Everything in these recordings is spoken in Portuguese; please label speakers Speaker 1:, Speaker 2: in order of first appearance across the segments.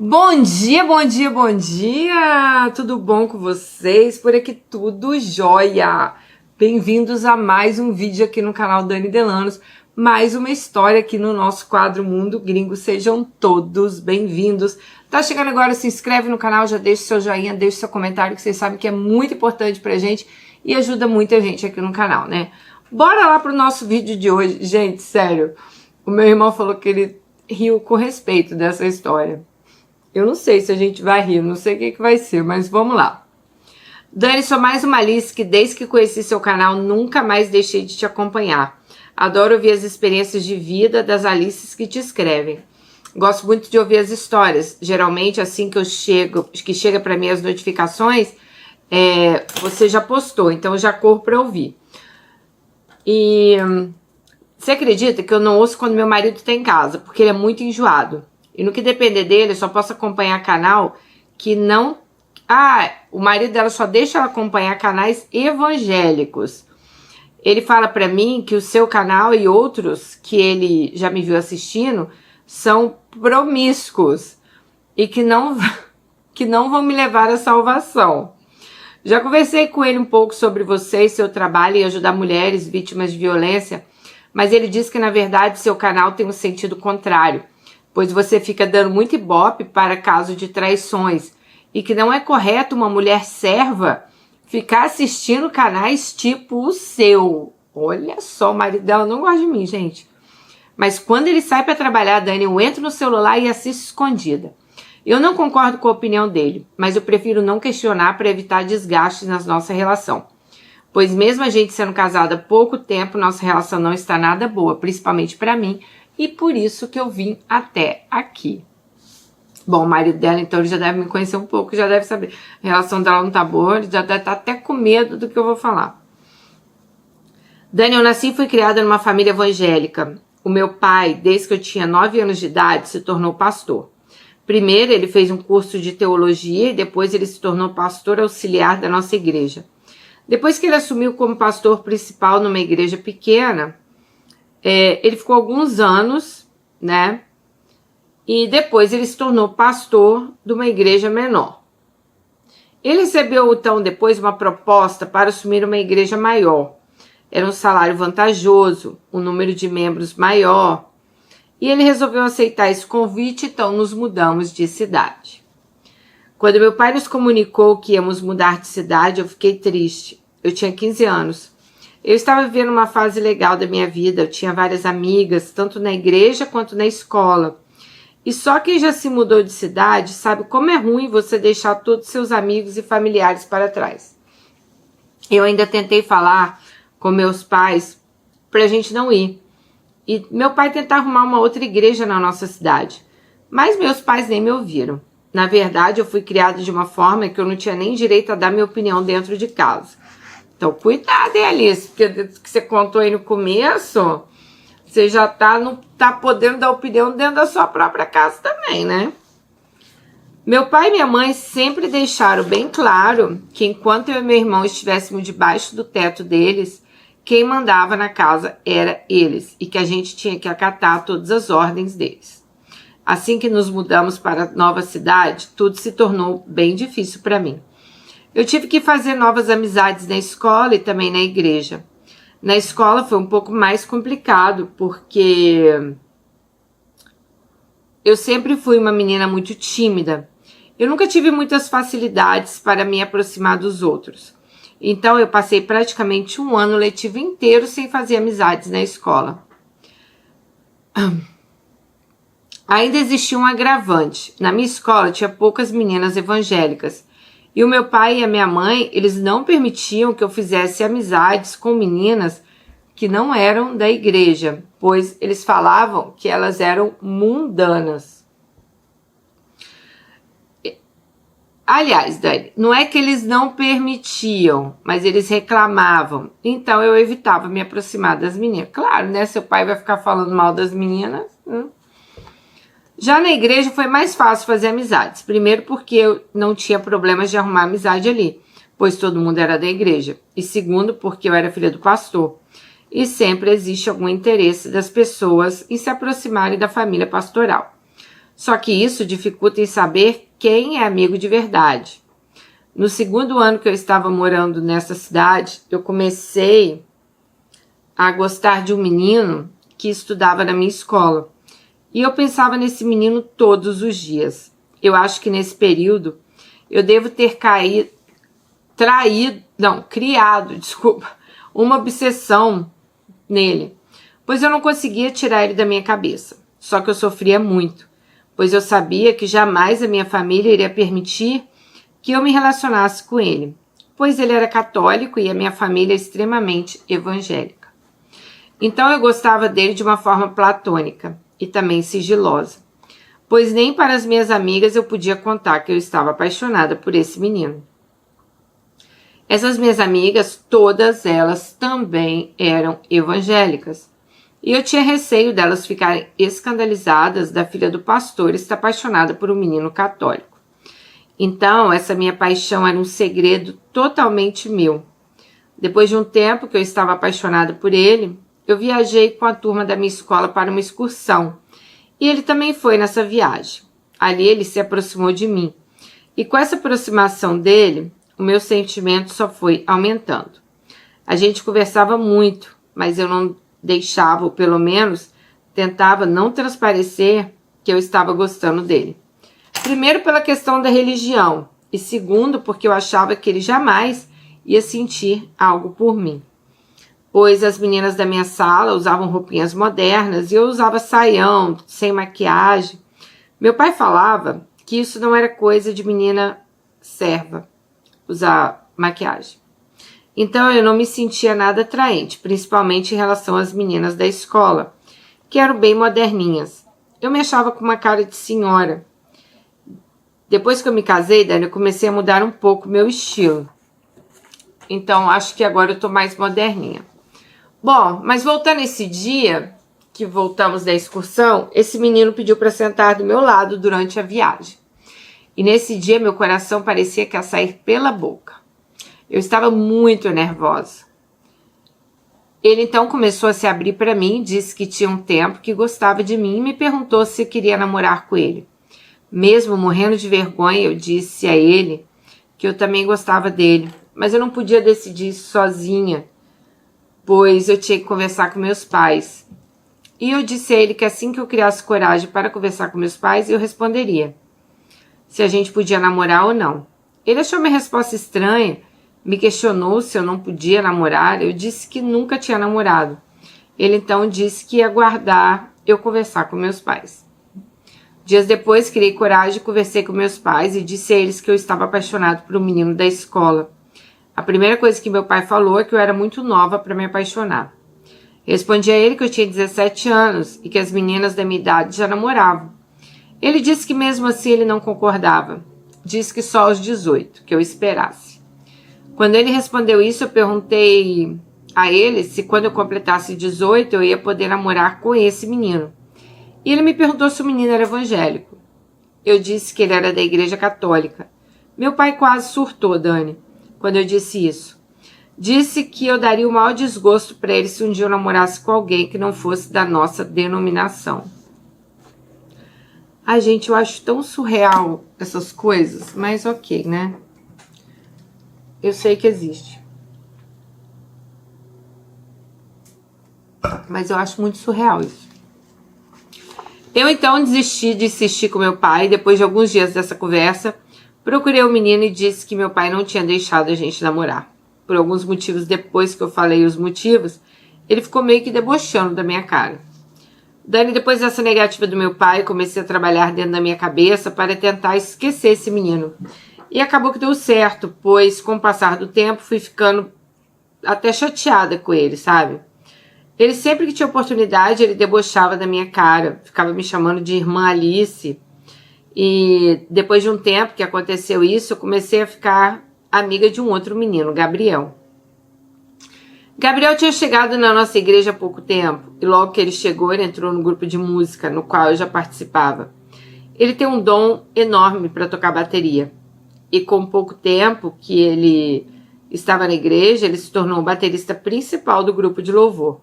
Speaker 1: Bom dia, bom dia, bom dia! Tudo bom com vocês? Por aqui tudo jóia! Bem-vindos a mais um vídeo aqui no canal Dani Delanos, mais uma história aqui no nosso quadro Mundo Gringo. Sejam todos bem-vindos. Tá chegando agora, se inscreve no canal, já deixa seu joinha, deixa seu comentário, que vocês sabem que é muito importante pra gente e ajuda muita gente aqui no canal, né? Bora lá pro nosso vídeo de hoje. Gente, sério, o meu irmão falou que ele riu com respeito dessa história. Eu não sei se a gente vai rir, não sei o que vai ser, mas vamos lá. Dani, sou mais uma Alice que desde que conheci seu canal nunca mais deixei de te acompanhar. Adoro ouvir as experiências de vida das Alices que te escrevem. Gosto muito de ouvir as histórias. Geralmente assim que chega para mim as notificações, você já postou, então eu já corro para ouvir. E você acredita que eu não ouço quando meu marido está em casa, porque ele é muito enjoado. E no que depender dele, eu só posso acompanhar canal que não... o marido dela só deixa ela acompanhar canais evangélicos. Ele fala pra mim que o seu canal e outros que ele já me viu assistindo são promíscuos e que não vão me levar à salvação. Já conversei com ele um pouco sobre você e seu trabalho em ajudar mulheres vítimas de violência, mas ele diz que na verdade seu canal tem um sentido contrário, pois você fica dando muito ibope para caso de traições e que não é correto uma mulher serva ficar assistindo canais tipo o seu. Olha só, o marido dela não gosta de mim, gente. Mas quando ele sai para trabalhar, Dani, eu entro no celular e assisto escondida. Eu não concordo com a opinião dele, mas eu prefiro não questionar para evitar desgastes na nossa relação. Pois mesmo a gente sendo casada há pouco tempo, nossa relação não está nada boa, principalmente para mim, e por isso que eu vim até aqui. Bom, o marido dela, então, ele já deve me conhecer um pouco, já deve saber. A relação dela não tá boa, ele já deve estar até com medo do que eu vou falar. Dani, eu nasci e fui criada numa família evangélica. O meu pai, desde que eu tinha 9 anos de idade, se tornou pastor. Primeiro, ele fez um curso de teologia e depois ele se tornou pastor auxiliar da nossa igreja. Depois que ele assumiu como pastor principal numa igreja pequena, ele ficou alguns anos, né? E depois ele se tornou pastor de uma igreja menor. Ele recebeu, então, depois uma proposta para assumir uma igreja maior. Era um salário vantajoso, um número de membros maior. E ele resolveu aceitar esse convite, então nos mudamos de cidade. Quando meu pai nos comunicou que íamos mudar de cidade, eu fiquei triste. Eu tinha 15 anos. Eu estava vivendo uma fase legal da minha vida, eu tinha várias amigas, tanto na igreja quanto na escola. E só quem já se mudou de cidade sabe como é ruim você deixar todos seus amigos e familiares para trás. Eu ainda tentei falar com meus pais para a gente não ir. E meu pai tentar arrumar uma outra igreja na nossa cidade. Mas meus pais nem me ouviram. Na verdade, eu fui criada de uma forma que eu não tinha nem direito a dar minha opinião dentro de casa. Então, cuidado, hein, Alice, porque o que você contou aí no começo, você já não tá podendo dar opinião dentro da sua própria casa também, né? Meu pai e minha mãe sempre deixaram bem claro que enquanto eu e meu irmão estivéssemos debaixo do teto deles, quem mandava na casa era eles e que a gente tinha que acatar todas as ordens deles. Assim que nos mudamos para a nova cidade, tudo se tornou bem difícil para mim. Eu tive que fazer novas amizades na escola e também na igreja. Na escola foi um pouco mais complicado, porque eu sempre fui uma menina muito tímida. Eu nunca tive muitas facilidades para me aproximar dos outros. Então eu passei praticamente um ano letivo inteiro sem fazer amizades na escola. Ainda existia um agravante. Na minha escola tinha poucas meninas evangélicas. E o meu pai e a minha mãe, eles não permitiam que eu fizesse amizades com meninas que não eram da igreja, pois eles falavam que elas eram mundanas. Aliás, Dani, não é que eles não permitiam, mas eles reclamavam. Então eu evitava me aproximar das meninas. Claro, né? Seu pai vai ficar falando mal das meninas. Já na igreja foi mais fácil fazer amizades. Primeiro porque eu não tinha problemas de arrumar amizade ali, pois todo mundo era da igreja. E segundo porque eu era filha do pastor. E sempre existe algum interesse das pessoas em se aproximarem da família pastoral. Só que isso dificulta em saber quem é amigo de verdade. No segundo ano que eu estava morando nessa cidade, eu comecei a gostar de um menino que estudava na minha escola. E eu pensava nesse menino todos os dias. Eu acho que nesse período eu devo ter criado uma obsessão nele, pois eu não conseguia tirar ele da minha cabeça. Só que eu sofria muito, pois eu sabia que jamais a minha família iria permitir que eu me relacionasse com ele, pois ele era católico e a minha família é extremamente evangélica. Então eu gostava dele de uma forma platônica e também sigilosa, pois nem para as minhas amigas eu podia contar que eu estava apaixonada por esse menino. Essas minhas amigas, todas elas também eram evangélicas, e eu tinha receio delas ficarem escandalizadas da filha do pastor estar apaixonada por um menino católico. Então, essa minha paixão era um segredo totalmente meu. Depois de um tempo que eu estava apaixonada por ele, eu viajei com a turma da minha escola para uma excursão, e ele também foi nessa viagem. Ali ele se aproximou de mim, e com essa aproximação dele, o meu sentimento só foi aumentando. A gente conversava muito, mas eu não deixava, ou pelo menos tentava não transparecer que eu estava gostando dele. Primeiro pela questão da religião, e segundo porque eu achava que ele jamais ia sentir algo por mim. Pois as meninas da minha sala usavam roupinhas modernas e eu usava saião, sem maquiagem. Meu pai falava que isso não era coisa de menina serva, usar maquiagem. Então eu não me sentia nada atraente, principalmente em relação às meninas da escola, que eram bem moderninhas. Eu me achava com uma cara de senhora. Depois que eu me casei, Dani, eu comecei a mudar um pouco meu estilo. Então acho que agora eu tô mais moderninha. Bom, mas voltando esse dia que voltamos da excursão, esse menino pediu para sentar do meu lado durante a viagem. E nesse dia meu coração parecia que ia sair pela boca. Eu estava muito nervosa. Ele então começou a se abrir para mim, disse que tinha um tempo que gostava de mim e me perguntou se eu queria namorar com ele. Mesmo morrendo de vergonha, eu disse a ele que eu também gostava dele, mas eu não podia decidir isso sozinha, pois eu tinha que conversar com meus pais. E eu disse a ele que assim que eu criasse coragem para conversar com meus pais, eu responderia se a gente podia namorar ou não. Ele achou minha resposta estranha, me questionou se eu não podia namorar. Eu disse que nunca tinha namorado. Ele então disse que ia aguardar eu conversar com meus pais. Dias depois, criei coragem e conversei com meus pais e disse a eles que eu estava apaixonado por um menino da escola. A primeira coisa que meu pai falou é que eu era muito nova para me apaixonar. Respondi a ele que eu tinha 17 anos e que as meninas da minha idade já namoravam. Ele disse que mesmo assim ele não concordava. Disse que só aos 18, que eu esperasse. Quando ele respondeu isso, eu perguntei a ele se quando eu completasse 18 eu ia poder namorar com esse menino. E ele me perguntou se o menino era evangélico. Eu disse que ele era da igreja católica. Meu pai quase surtou, Dani, quando eu disse isso. Disse que eu daria o maior desgosto para ele se um dia eu namorasse com alguém que não fosse da nossa denominação. Ai, gente, eu acho tão surreal essas coisas, mas ok, né? Eu sei que existe. Mas eu acho muito surreal isso. Eu então desisti de insistir com meu pai. Depois de alguns dias dessa conversa, procurei o menino e disse que meu pai não tinha deixado a gente namorar. Por alguns motivos, depois que eu falei os motivos, ele ficou meio que debochando da minha cara. Dani, depois dessa negativa do meu pai, comecei a trabalhar dentro da minha cabeça para tentar esquecer esse menino. E acabou que deu certo, pois com o passar do tempo fui ficando até chateada com ele, sabe? Ele sempre que tinha oportunidade, ele debochava da minha cara, ficava me chamando de irmã Alice. E depois de um tempo que aconteceu isso, eu comecei a ficar amiga de um outro menino, Gabriel. Gabriel tinha chegado na nossa igreja há pouco tempo, e logo que ele chegou, ele entrou no grupo de música, no qual eu já participava. Ele tem um dom enorme para tocar bateria, e com pouco tempo que ele estava na igreja, ele se tornou o baterista principal do grupo de louvor.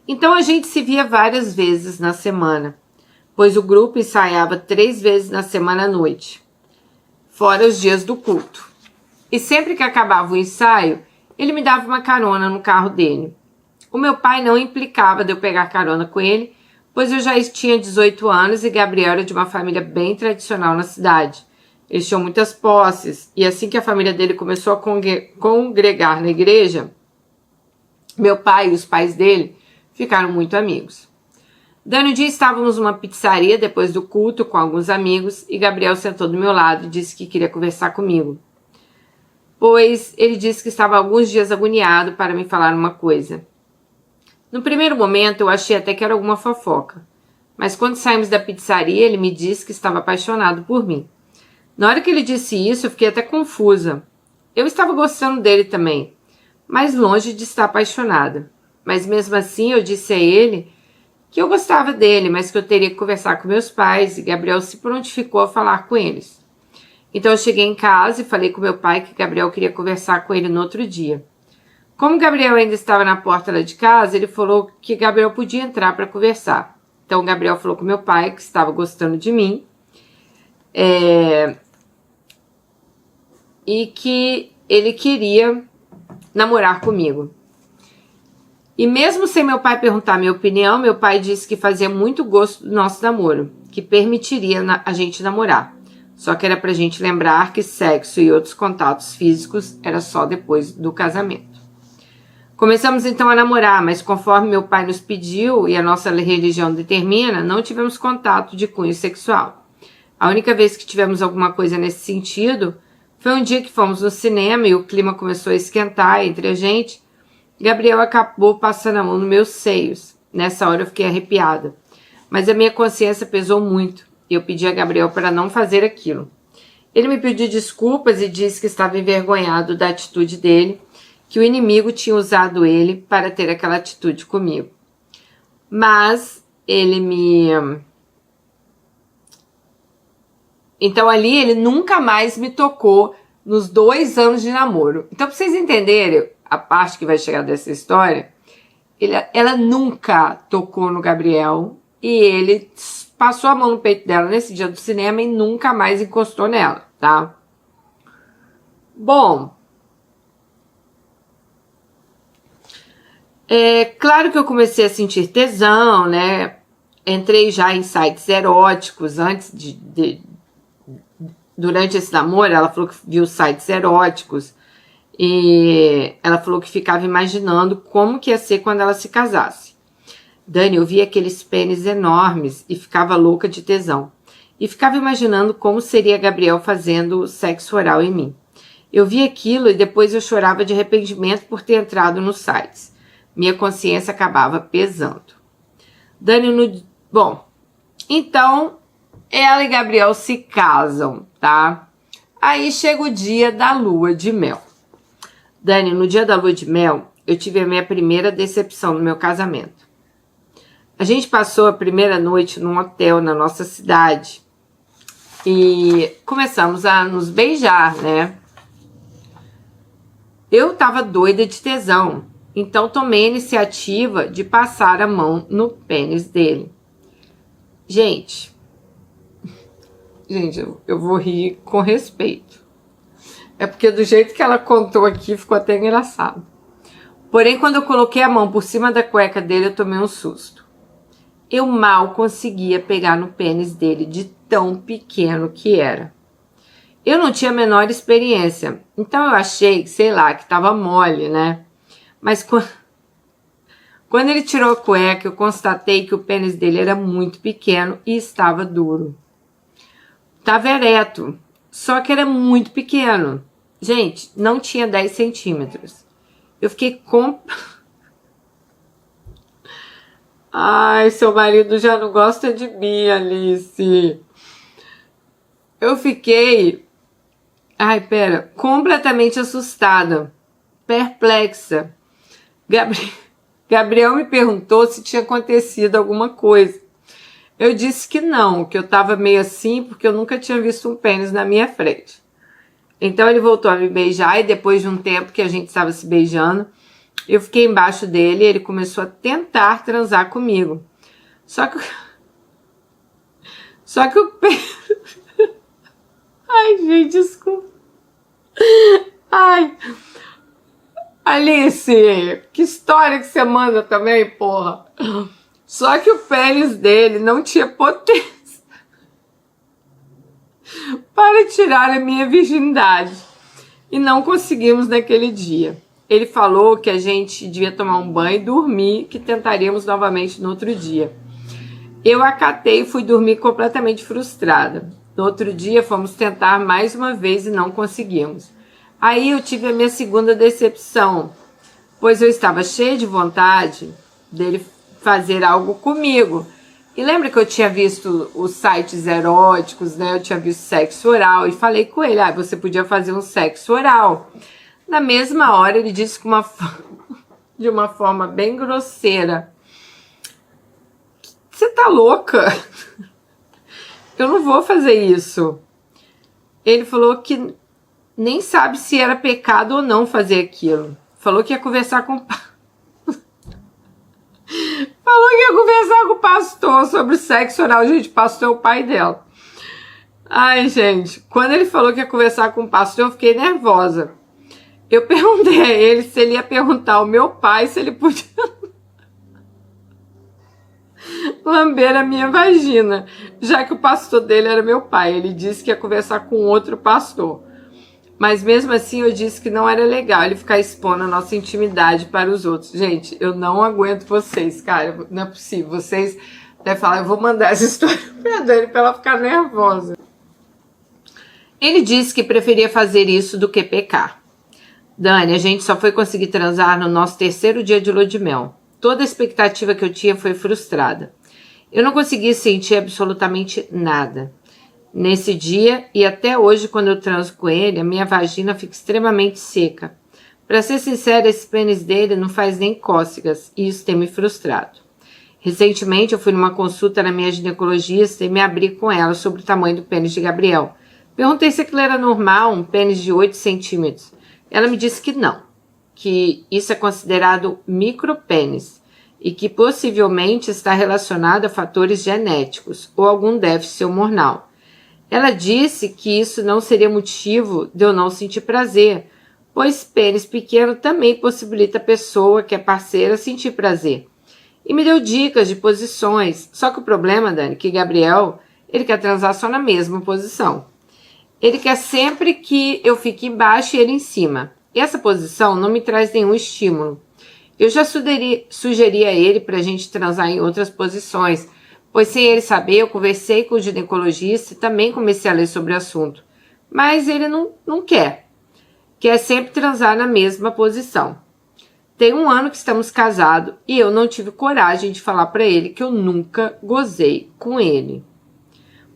Speaker 1: Então a gente se via várias vezes na semana. pois o grupo ensaiava 3 vezes na semana à noite, fora os dias do culto. E sempre que acabava o ensaio, ele me dava uma carona no carro dele. O meu pai não implicava de eu pegar carona com ele, pois eu já tinha 18 anos e Gabriel era de uma família bem tradicional na cidade. Eles tinham muitas posses, e assim que a família dele começou a congregar na igreja, meu pai e os pais dele ficaram muito amigos. Dando um dia estávamos numa pizzaria depois do culto com alguns amigos e Gabriel sentou do meu lado e disse que queria conversar comigo, pois ele disse que estava alguns dias agoniado para me falar uma coisa. No primeiro momento eu achei até que era alguma fofoca, mas quando saímos da pizzaria ele me disse que estava apaixonado por mim. Na hora que ele disse isso eu fiquei até confusa. Eu estava gostando dele também, mas longe de estar apaixonada. Mas mesmo assim eu disse a ele que eu gostava dele, mas que eu teria que conversar com meus pais, e Gabriel se prontificou a falar com eles. Então eu cheguei em casa e falei com meu pai que Gabriel queria conversar com ele no outro dia. Como Gabriel ainda estava na porta lá de casa, ele falou que Gabriel podia entrar para conversar. Então Gabriel falou com meu pai que estava gostando de mim, e que ele queria namorar comigo. E mesmo sem meu pai perguntar minha opinião, meu pai disse que fazia muito gosto do nosso namoro, que permitiria a gente namorar. Só que era pra gente lembrar que sexo e outros contatos físicos era só depois do casamento. Começamos então a namorar, mas conforme meu pai nos pediu e a nossa religião determina, não tivemos contato de cunho sexual. A única vez que tivemos alguma coisa nesse sentido foi um dia que fomos no cinema e o clima começou a esquentar entre a gente. Gabriel acabou passando a mão nos meus seios. Nessa hora eu fiquei arrepiada. Mas a minha consciência pesou muito e eu pedi a Gabriel para não fazer aquilo. Ele me pediu desculpas e disse que estava envergonhado da atitude dele, que o inimigo tinha usado ele para ter aquela atitude comigo. Mas ele me... Então ali ele nunca mais me tocou nos 2 anos de namoro. Então, para vocês entenderem a parte que vai chegar dessa história, ela nunca tocou no Gabriel e ele passou a mão no peito dela nesse dia do cinema e nunca mais encostou nela, tá? Bom, claro que eu comecei a sentir tesão, né? Entrei já em sites eróticos antes durante esse namoro. Ela falou que viu sites eróticos e ela falou que ficava imaginando como que ia ser quando ela se casasse. Dani, eu via aqueles pênis enormes e ficava louca de tesão. E ficava imaginando como seria Gabriel fazendo sexo oral em mim. Eu via aquilo e depois eu chorava de arrependimento por ter entrado nos sites. Minha consciência acabava pesando. Dani, bom, então ela e Gabriel se casam, tá? Aí chega o dia da lua de mel. Dani, no dia da lua de mel, eu tive a minha primeira decepção no meu casamento. A gente passou a primeira noite num hotel na nossa cidade e começamos a nos beijar, né? Eu tava doida de tesão, então tomei a iniciativa de passar a mão no pênis dele. Gente, eu vou rir com respeito. É porque do jeito que ela contou aqui, ficou até engraçado. Porém, quando eu coloquei a mão por cima da cueca dele, eu tomei um susto. Eu mal conseguia pegar no pênis dele de tão pequeno que era. Eu não tinha a menor experiência, então eu achei, sei lá, que tava mole, né? Mas quando ele tirou a cueca, eu constatei que o pênis dele era muito pequeno e estava duro. Tava ereto, só que era muito pequeno. Gente, não tinha 10 centímetros. Eu fiquei Ai, seu marido já não gosta de mim, Alice. Eu fiquei... completamente assustada, perplexa. Gabriel me perguntou se tinha acontecido alguma coisa. Eu disse que não, que eu tava meio assim porque eu nunca tinha visto um pênis na minha frente. Então ele voltou a me beijar e depois de um tempo que a gente estava se beijando, eu fiquei embaixo dele e ele começou a tentar transar comigo. Só que Só que o pênis... Ai, gente, desculpa. Ai... Alice, que história que você manda também, porra. Só que o pênis dele não tinha potência para tirar a minha virgindade. E não conseguimos naquele dia. Ele falou que a gente devia tomar um banho e dormir, que tentaríamos novamente no outro dia. Eu acatei e fui dormir completamente frustrada. No outro dia fomos tentar mais uma vez e não conseguimos. Aí eu tive a minha segunda decepção, pois eu estava cheia de vontade dele fazer algo comigo. E lembra que eu tinha visto os sites eróticos, né? Eu tinha visto sexo oral e falei com ele, você podia fazer um sexo oral. Na mesma hora ele disse de uma forma bem grosseira: você tá louca? Eu não vou fazer isso. Ele falou que nem sabe se era pecado ou não fazer aquilo. Falou que ia conversar com o pastor sobre sexo oral. Gente, o pastor é o pai dela. Ai, gente, quando ele falou que ia conversar com o pastor, eu fiquei nervosa. Eu perguntei a ele se ele ia perguntar ao meu pai se ele podia lamber a minha vagina, já que o pastor dele era meu pai. Ele disse que ia conversar com outro pastor. Mas mesmo assim eu disse que não era legal ele ficar expondo a nossa intimidade para os outros. Gente, eu não aguento vocês, cara. Não é possível. Vocês devem falar, eu vou mandar essa história pra Dani pra ela ficar nervosa. Ele disse que preferia fazer isso do que pecar. Dani, a gente só foi conseguir transar no nosso terceiro dia de lua de mel. Toda a expectativa que eu tinha foi frustrada. Eu não consegui sentir absolutamente nada. Nesse dia e até hoje, quando eu transo com ele, a minha vagina fica extremamente seca. Para ser sincera, esse pênis dele não faz nem cócegas e isso tem me frustrado. Recentemente eu fui numa consulta na minha ginecologista e me abri com ela sobre o tamanho do pênis de Gabriel. Perguntei se aquilo era normal, um pênis de 8 centímetros. Ela me disse que não, que isso é considerado micropênis e que possivelmente está relacionado a fatores genéticos ou algum déficit hormonal. Ela disse que isso não seria motivo de eu não sentir prazer, pois pênis pequeno também possibilita a pessoa que é parceira sentir prazer. E me deu dicas de posições, só que o problema, Dani, é que Gabriel, ele quer transar só na mesma posição. Ele quer sempre que eu fique embaixo e ele em cima. E essa posição não me traz nenhum estímulo. Eu já sugeri a ele para a gente transar em outras posições, pois sem ele saber, eu conversei com o ginecologista e também comecei a ler sobre o assunto. Mas ele não quer. Quer sempre transar na mesma posição. Tem 1 ano que estamos casados e eu não tive coragem de falar para ele que eu nunca gozei com ele,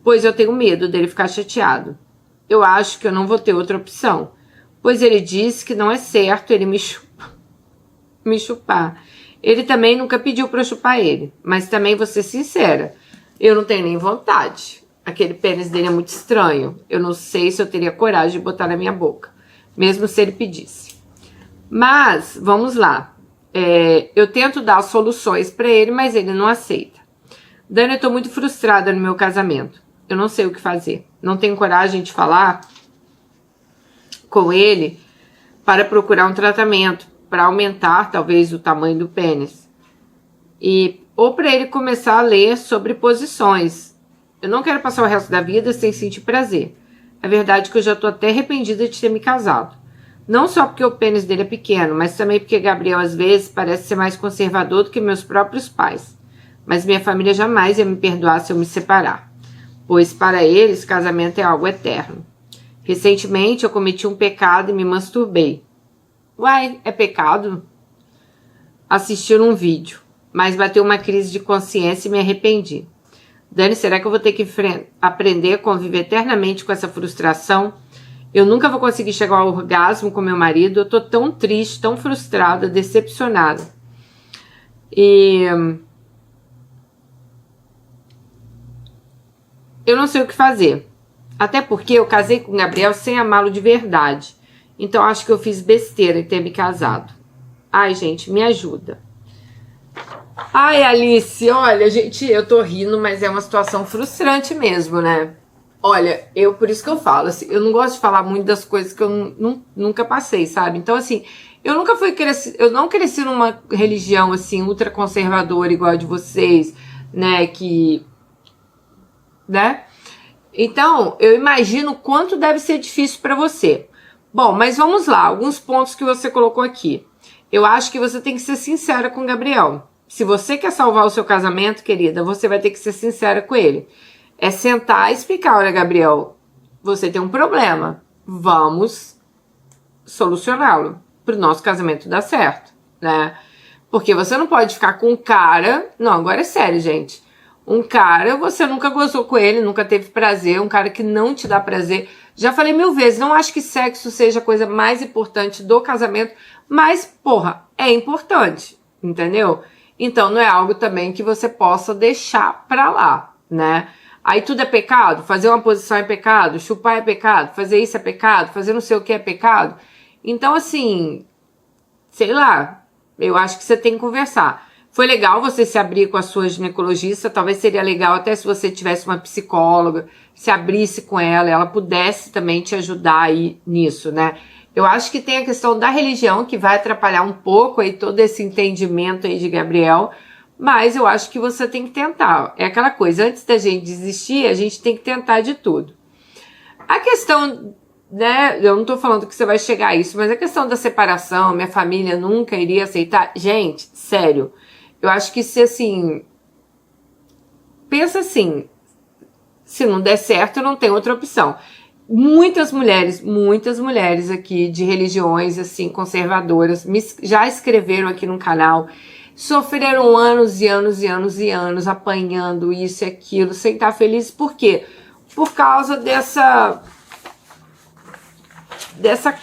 Speaker 1: pois eu tenho medo dele ficar chateado. Eu acho que eu não vou ter outra opção, pois ele disse que não é certo ele me chupar. Ele também nunca pediu para eu chupar ele, mas também vou ser sincera, eu não tenho nem vontade. Aquele pênis dele é muito estranho, eu não sei se eu teria coragem de botar na minha boca, mesmo se ele pedisse. Mas, vamos lá, eu tento dar soluções para ele, mas ele não aceita. Dani, eu tô muito frustrada no meu casamento, eu não sei o que fazer, não tenho coragem de falar com ele para procurar um tratamento, para aumentar talvez o tamanho do pênis. Ou para ele começar a ler sobre posições. Eu não quero passar o resto da vida sem sentir prazer. A verdade é que eu já estou até arrependida de ter me casado. Não só porque o pênis dele é pequeno, mas também porque Gabriel às vezes parece ser mais conservador do que meus próprios pais. Mas minha família jamais ia me perdoar se eu me separar, pois para eles casamento é algo eterno. Recentemente eu cometi um pecado e me masturbei. Uai, é pecado? Assisti um vídeo, mas bateu uma crise de consciência e me arrependi. Dani, será que eu vou ter que aprender a conviver eternamente com essa frustração? Eu nunca vou conseguir chegar ao orgasmo com meu marido. Eu tô tão triste, tão frustrada, decepcionada. E eu não sei o que fazer. Até porque eu casei com o Gabriel sem amá-lo de verdade. Então acho que eu fiz besteira em ter me casado. Ai, gente, me ajuda. Ai, Alice, olha, gente, eu tô rindo, mas é uma situação frustrante mesmo, né? Olha, por isso que eu falo, assim, eu não gosto de falar muito das coisas que eu nunca passei, sabe? Então, assim, eu não cresci numa religião, assim, ultraconservadora igual a de vocês, né, né? Então, eu imagino quanto deve ser difícil para você. Bom, mas vamos lá, alguns pontos que você colocou aqui. Eu acho que você tem que ser sincera com o Gabriel. Se você quer salvar o seu casamento, querida, você vai ter que ser sincera com ele. É sentar e explicar, olha, Gabriel, você tem um problema. Vamos solucioná-lo para o nosso casamento dar certo, né? Porque você não pode ficar com um cara... Não, agora é sério, gente. Um cara, você nunca gozou com ele, nunca teve prazer, um cara que não te dá prazer. Já falei 1000 vezes, não acho que sexo seja a coisa mais importante do casamento, mas, porra, é importante, entendeu? Então, não é algo também que você possa deixar pra lá, né? Aí tudo é pecado, fazer uma posição é pecado, chupar é pecado, fazer isso é pecado, fazer não sei o que é pecado. Então, assim, sei lá, eu acho que você tem que conversar. Foi legal você se abrir com a sua ginecologista, talvez seria legal até se você tivesse uma psicóloga, se abrisse com ela pudesse também te ajudar aí nisso, né? Eu acho que tem a questão da religião que vai atrapalhar um pouco aí todo esse entendimento aí de Gabriel, mas eu acho que você tem que tentar. É aquela coisa, antes da gente desistir, a gente tem que tentar de tudo. A questão, né, eu não tô falando que você vai chegar a isso, mas a questão da separação, minha família nunca iria aceitar. Gente, sério, eu acho que se assim, pensa assim, se não der certo, não tem outra opção. Muitas mulheres aqui de religiões assim conservadoras já escreveram aqui no canal, sofreram anos e anos e anos e anos apanhando isso e aquilo, sem estar felizes. Por quê? Por causa dessa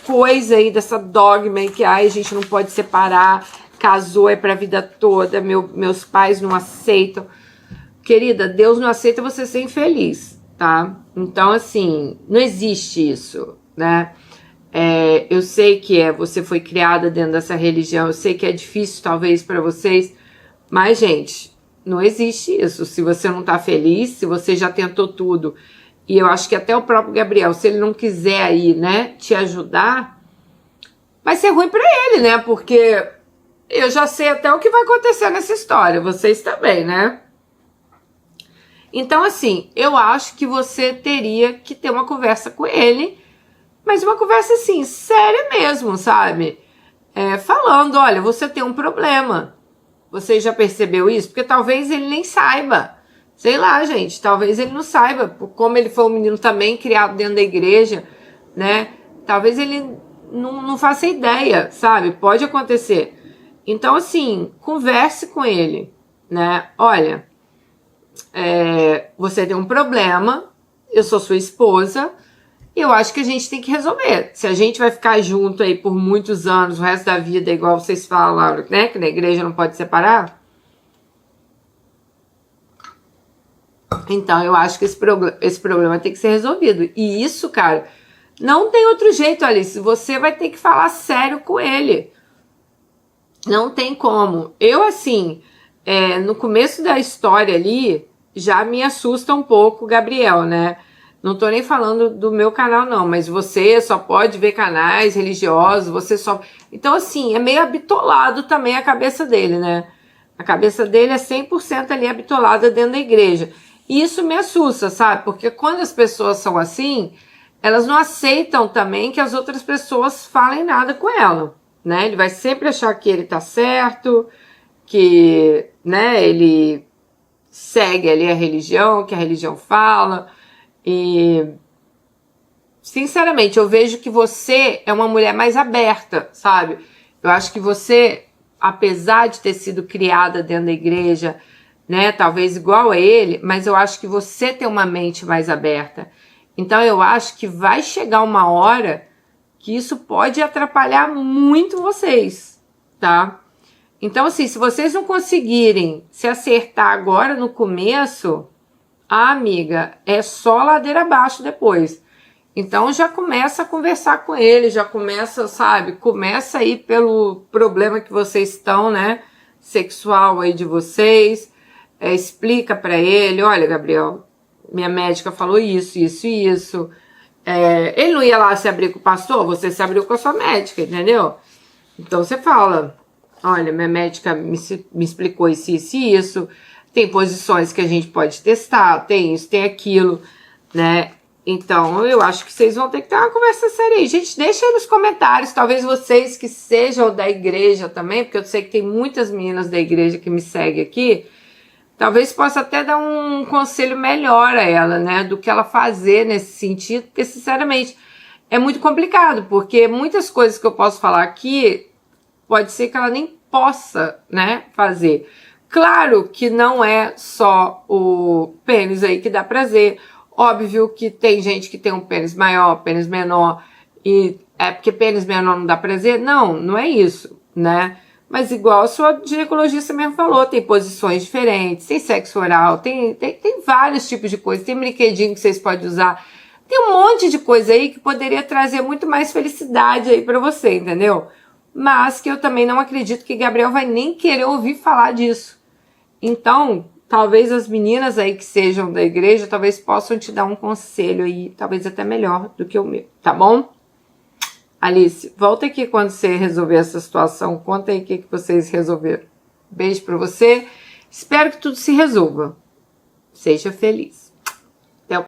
Speaker 1: coisa aí, dessa dogma aí que ai, a gente não pode separar, casou é pra vida toda, meus pais não aceitam. Querida, Deus não aceita você ser infeliz, tá? Então, assim, não existe isso, né? Eu sei que você foi criada dentro dessa religião, eu sei que é difícil talvez pra vocês, mas, gente, não existe isso. Se você não tá feliz, se você já tentou tudo, e eu acho que até o próprio Gabriel, se ele não quiser aí, né, te ajudar, vai ser ruim pra ele, né? Porque eu já sei até o que vai acontecer nessa história, vocês também, né? Então, assim, eu acho que você teria que ter uma conversa com ele, mas uma conversa, assim, séria mesmo, sabe? Falando, olha, você tem um problema. Você já percebeu isso? Porque talvez ele nem saiba. Sei lá, gente, talvez ele não saiba. Como ele foi um menino também criado dentro da igreja, né? Talvez ele não faça ideia, sabe? Pode acontecer. Então, assim, converse com ele, né? Olha, você tem um problema, eu sou sua esposa, e eu acho que a gente tem que resolver. Se a gente vai ficar junto aí por muitos anos, o resto da vida, igual vocês falam, né? Que na igreja não pode separar. Então, eu acho que esse problema tem que ser resolvido. E isso, cara, não tem outro jeito, Alice. Você vai ter que falar sério com ele. Não tem como. Eu, assim, no começo da história ali, já me assusta um pouco o Gabriel, né? Não tô nem falando do meu canal, não, mas você só pode ver canais religiosos, você só... Então, assim, é meio habitolado também a cabeça dele, né? A cabeça dele é 100% ali habitolada dentro da igreja. E isso me assusta, sabe? Porque quando as pessoas são assim, elas não aceitam também que as outras pessoas falem nada com ela, né? Ele vai sempre achar que ele tá certo, que, né, ele segue ali a religião, que a religião fala. E, sinceramente, eu vejo que você é uma mulher mais aberta, sabe? Eu acho que você, apesar de ter sido criada dentro da igreja, né, talvez igual a ele, mas eu acho que você tem uma mente mais aberta. Então eu acho que vai chegar uma hora que isso pode atrapalhar muito vocês, tá? Então, assim, se vocês não conseguirem se acertar agora no começo, amiga, é só ladeira abaixo depois. Então já começa a conversar com ele, já começa, sabe? Começa aí pelo problema que vocês estão, né? sexual aí de vocês, explica para ele, olha, Gabriel, minha médica falou isso, isso e isso. Ele não ia lá se abrir com o pastor, você se abriu com a sua médica, entendeu? Então você fala, olha, minha médica me explicou isso, isso e isso, tem posições que a gente pode testar, tem isso, tem aquilo, né? Então eu acho que vocês vão ter que ter uma conversa séria aí. Gente, deixa aí nos comentários, talvez vocês que sejam da igreja também, porque eu sei que tem muitas meninas da igreja que me seguem aqui, talvez possa até dar um conselho melhor a ela, né, do que ela fazer nesse sentido, porque sinceramente é muito complicado, porque muitas coisas que eu posso falar aqui, pode ser que ela nem possa, né, fazer. Claro que não é só o pênis aí que dá prazer, óbvio que tem gente que tem um pênis maior, pênis menor, e é porque pênis menor não dá prazer? Não, não é isso, né? Mas igual a sua ginecologista mesmo falou, tem posições diferentes, tem sexo oral, tem vários tipos de coisas, tem brinquedinho que vocês podem usar, tem um monte de coisa aí que poderia trazer muito mais felicidade aí pra você, entendeu? Mas que eu também não acredito que Gabriel vai nem querer ouvir falar disso. Então, talvez as meninas aí que sejam da igreja, talvez possam te dar um conselho aí, talvez até melhor do que o meu, tá bom? Alice, volta aqui quando você resolver essa situação, conta aí o que vocês resolveram. Beijo pra você, espero que tudo se resolva. Seja feliz.